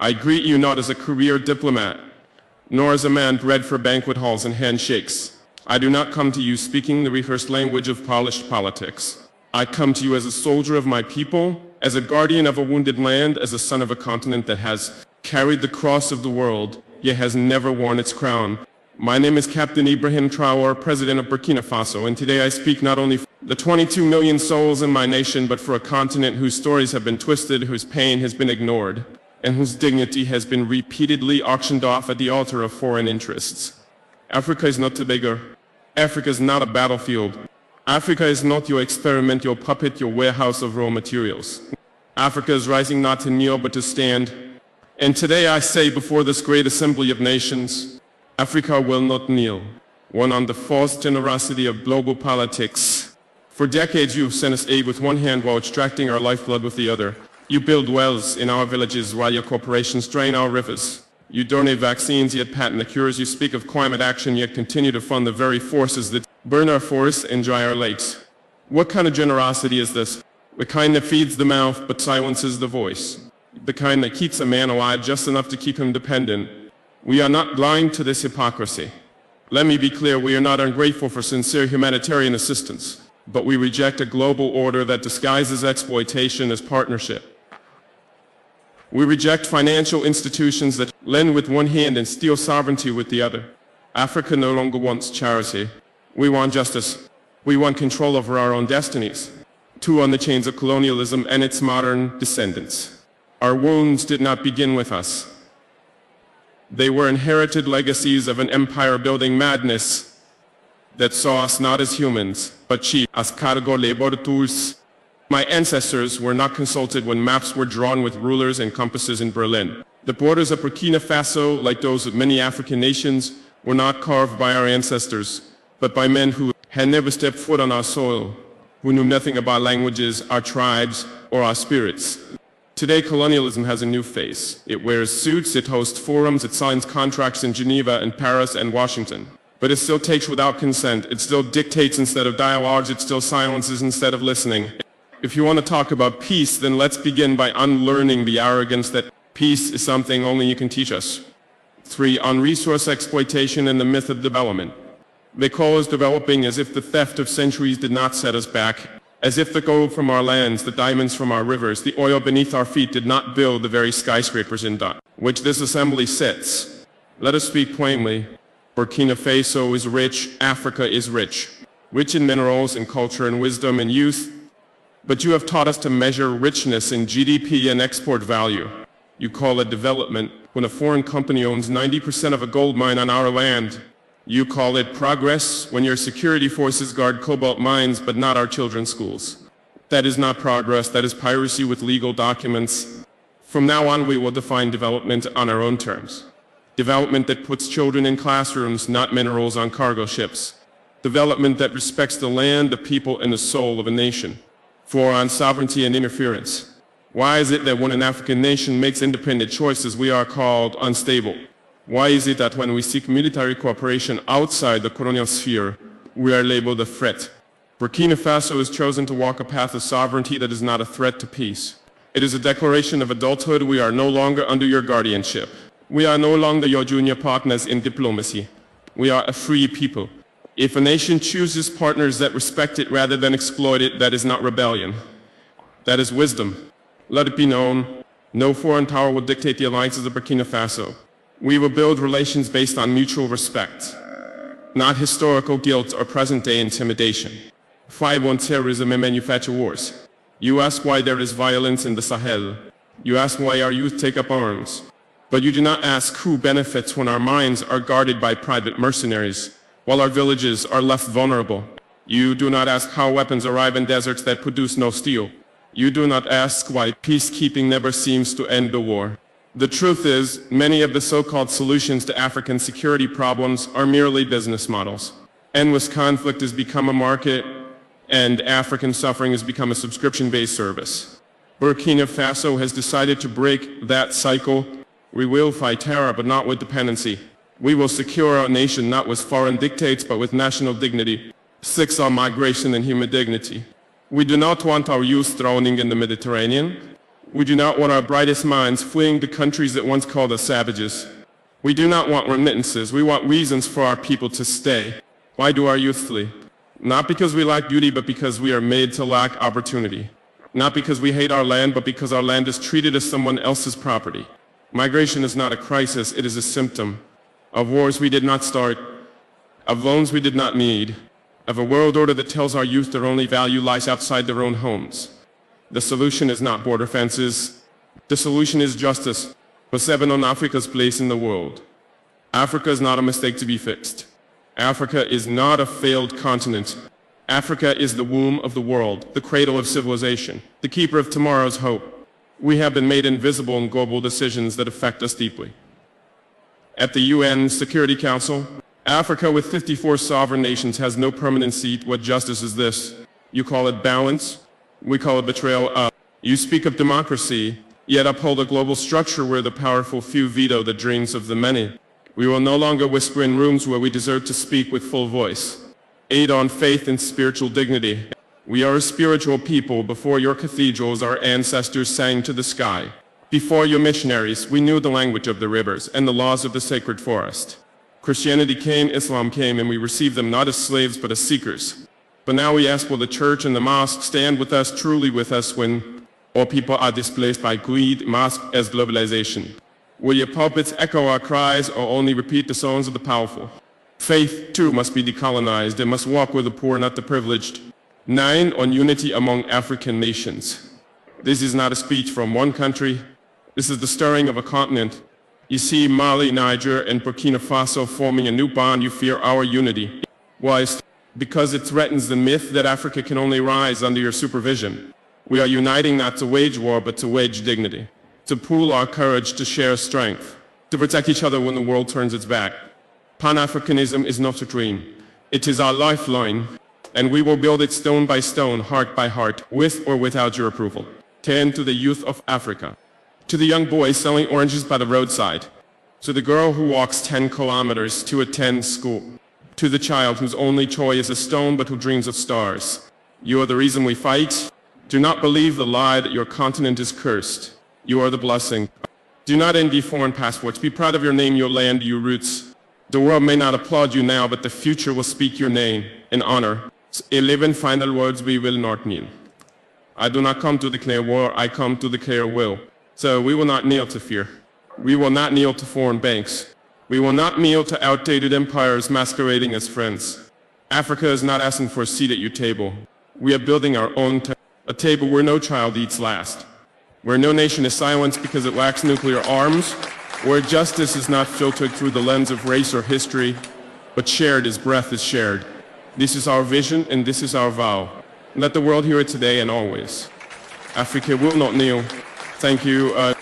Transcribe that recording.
I greet you not as a career diplomat, nor as a man bred for banquet halls and handshakes. I do not come to you speaking the rehearsed language of polished politics. I come to you as a soldier of my people, as a guardian of a wounded land, as a son of a continent that has carried the cross of the world, yet has never worn its crown. My name is Captain Ibrahim Traore, President of Burkina Faso, and today I speak not only for the 22 million souls in my nation, but for a continent whose stories have been twisted, whose pain has been ignored, and whose dignity has been repeatedly auctioned off at the altar of foreign interests. Africa is not Tobago. Africa is not a battlefield. Africa is not your experiment, your puppet, your warehouse of raw materials. Africa is rising not to kneel but to stand. And today I say before this great assembly of nations, Africa will not kneel, one on the false generosity of global politics. For decades you have sent us aid with one hand while extracting our lifeblood with the other. You build wells in our villages while your corporations drain our rivers. You donate vaccines yet patent the cures. You speak of climate action yet continue to fund the very forces that burn our forests and dry our lakes. What kind of generosity is this? The kind that feeds the mouth but silences the voice. The kind that keeps a man alive just enough to keep him dependent. We are not blind to this hypocrisy. Let me be clear, we are not ungrateful for sincere humanitarian assistance, but we reject a global order that disguises exploitation as partnership. We reject financial institutions that lend with one hand and steal sovereignty with the other. Africa no longer wants charity. We want justice. We want control over our own destinies. Too on the chains of colonialism and its modern descendants. Our wounds did not begin with us. They were inherited legacies of an empire-building madness that saw us not as humans, but chiefs, as cargo laboratories. My ancestors were not consulted when maps were drawn with rulers and compasses in Berlin. The borders of Burkina Faso, like those of many African nations, were not carved by our ancestors, but by men who had never stepped foot on our soil, who knew nothing about languages, our tribes, or our spirits. Today, colonialism has a new face. It wears suits, it hosts forums, it signs contracts in Geneva and Paris and Washington. But it still takes without consent, it still dictates instead of dialogues, it still silences instead of listening. If you want to talk about peace, then let's begin by unlearning the arrogance that peace is something only you can teach us. 3. On resource exploitation and the myth of development. They call us developing as if the theft of centuries did not set us back, as if the gold from our lands, the diamonds from our rivers, the oil beneath our feet did not build the very skyscrapers in which this assembly sits. Let us speak plainly. Burkina Faso is rich, Africa is rich. Rich in minerals and culture and wisdom and youth. But you have taught us to measure richness in GDP and export value. You call it development when a foreign company owns 90% of a gold mine on our land. You call it progress when your security forces guard cobalt mines but not our children's schools. That is not progress, that is piracy with legal documents. From now on we will define development on our own terms. Development that puts children in classrooms, not minerals on cargo ships. Development that respects the land, the people, and the soul of a nation. 4. On sovereignty and interference. Why is it that when an African nation makes independent choices, we are called unstable? Why is it that when we seek military cooperation outside the colonial sphere, we are labeled a threat? Burkina Faso has chosen to walk a path of sovereignty that is not a threat to peace. It is a declaration of adulthood. We are no longer under your guardianship. We are no longer your junior partners in diplomacy. We are a free people. If a nation chooses partners that respect it rather than exploit it, that is not rebellion. That is wisdom. Let it be known, no foreign power will dictate the alliances of Burkina Faso. We will build relations based on mutual respect, not historical guilt or present-day intimidation. 5. On terrorism and manufacture wars. You ask why there is violence in the Sahel. You ask why our youth take up arms. But you do not ask who benefits when our mines are guarded by private mercenaries, while our villages are left vulnerable. You do not ask how weapons arrive in deserts that produce no steel. You do not ask why peacekeeping never seems to end the war. The truth is, many of the so-called solutions to African security problems are merely business models. Endless conflict has become a market, and African suffering has become a subscription-based service. Burkina Faso has decided to break that cycle. We will fight terror, but not with dependency. We will secure our nation not with foreign dictates, but with national dignity. 6. On migration and human dignity. We do not want our youth drowning in the Mediterranean. We do not want our brightest minds fleeing to countries that once called us savages. We do not want remittances. We want reasons for our people to stay. Why do our youth flee? Not because we lack beauty, but because we are made to lack opportunity. Not because we hate our land, but because our land is treated as someone else's property. Migration is not a crisis, it is a symptom of wars we did not start, of loans we did not need, of a world order that tells our youth their only value lies outside their own homes. The solution is not border fences. The solution is justice for 7 on Africa's place in the world. Africa is not a mistake to be fixed. Africa is not a failed continent. Africa is the womb of the world, the cradle of civilization, the keeper of tomorrow's hope. We have been made invisible in global decisions that affect us deeply. At the UN Security Council, Africa with 54 sovereign nations has no permanent seat. What justice is this? You call it balance? We call it betrayal. You speak of democracy, yet uphold a global structure where the powerful few veto the dreams of the many. We will no longer whisper in rooms where we deserve to speak with full voice. Aid on faith and spiritual dignity. We are a spiritual people. Before your cathedrals, our ancestors sang to the sky. Before your missionaries, we knew the language of the rivers and the laws of the sacred forest. Christianity came, Islam came, and we received them not as slaves but as seekers. But now we ask, will the church and the mosque stand with us, truly with us, when all people are displaced by greed, mosque as globalization? Will your pulpits echo our cries or only repeat the songs of the powerful? Faith, too, must be decolonized. It must walk with the poor, not the privileged. 9, on unity among African nations. This is not a speech from one country. This is the stirring of a continent. You see Mali, Niger, and Burkina Faso forming a new bond. You fear our unity. Why? Because it threatens the myth that Africa can only rise under your supervision. We are uniting not to wage war, but to wage dignity. To pool our courage, to share strength. To protect each other when the world turns its back. Pan-Africanism is not a dream. It is our lifeline. And we will build it stone by stone, heart by heart, with or without your approval. 10, to the youth of Africa. To the young boy selling oranges by the roadside. To the girl who walks 10 kilometers to attend school. To the child whose only toy is a stone but who dreams of stars. You are the reason we fight. Do not believe the lie that your continent is cursed. You are the blessing. Do not envy foreign passports. Be proud of your name, your land, your roots. The world may not applaud you now, but the future will speak your name in honor. 11 final words: we will not kneel. I do not come to declare war, I come to declare will. So we will not kneel to fear. We will not kneel to foreign banks. We will not kneel to outdated empires masquerading as friends. Africa is not asking for a seat at your table. We are building our own a table where no child eats last. Where no nation is silenced because it lacks nuclear arms. Where justice is not filtered through the lens of race or history, but shared as breath is shared. This is our vision and this is our vow. Let the world hear it today and always. Africa will not kneel. Thank you.